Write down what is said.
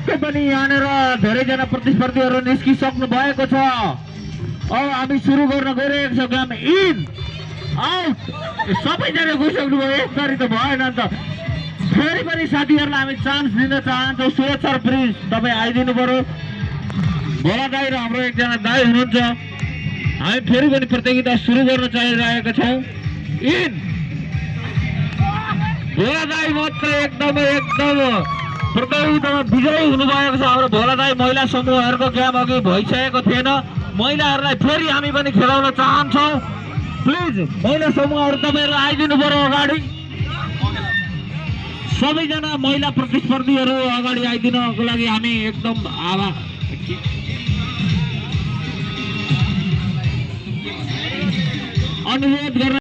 पक्कै पनि यहाँनिर धेरैजना प्रतिस्पर्धीहरू निस्किसक्नु भएको छ। अब हामी सुरु गर्न गइरहेको छ गेम। इन आउट सबैजना गइसक्नु भयो, यसरी त भएन नि त। फेरि पनि साथीहरूलाई हामी चान्स दिन चाहन्छौँ। सुरज सर प्लिज तपाईँ आइदिनु पर्यो। भोला दाई र हाम्रो एकजना दाई हुनुहुन्छ। हामी फेरि पनि प्रतियोगिता सुरु गर्न चाहिरहेका छौँ। इन भोला दाई मात्र एकदम प्रतियोगितामा विजयी हुनुभएको छ। हाम्रो भोला दाई महिला समूहहरूको गेम अघि भइसकेको थिएन। महिलाहरूलाई फेरि हामी पनि खेलाउन चाहन्छौँ। प्लिज महिला समूहहरू तपाईँहरू आइदिनु पर्यो अगाडि। सबैजना महिला प्रतिस्पर्धीहरू अगाडि आइदिनको लागि हामी एकदम अनुरोध गर्न